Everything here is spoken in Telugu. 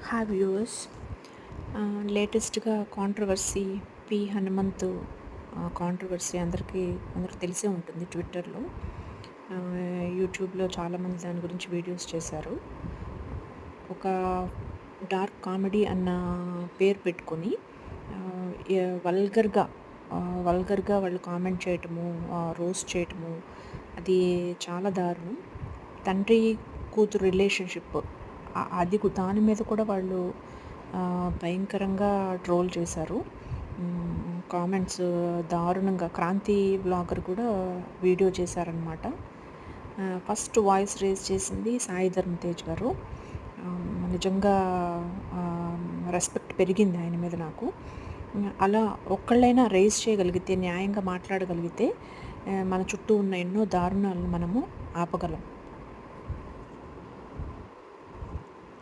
Hi viewers. లేటెస్ట్‌గా కాంట్రవర్సీ హనుమంతు కాంట్రవర్సీ అందరికి తెలిసే ఉంటుంది ట్విట్టర్‌లో. యూట్యూబ్‌లో చాలామంది దాని గురించి వీడియోస్ చేశారు. ఒక డార్క్ కామెడీ అన్న పేరు పెట్టుకొని వల్గర్‌గా వాళ్ళు కామెంట్ చేయటము, రోస్ట్ చేయటము అది చాలా దారుణం. తండ్రి కూతురు రిలేషన్‌షిప్ దాని మీద కూడా వాళ్ళు భయంకరంగా ట్రోల్ చేశారు. కామెంట్స్ దారుణంగా క్రాంతి వ్లాగర్ కూడా వీడియో చేశారనమాట. ఫస్ట్ వాయిస్ రేజ్ చేసింది సాయి ధరమ్ తేజ్ గారు. నిజంగా రెస్పెక్ట్ పెరిగింది ఆయన మీద నాకు. అలా ఒక్కళ్ళైనా రేజ్ చేయగలిగితే, న్యాయంగా మాట్లాడగలిగితే మన చుట్టూ ఉన్న ఎన్నో దారుణాలను మనము ఆపగలం.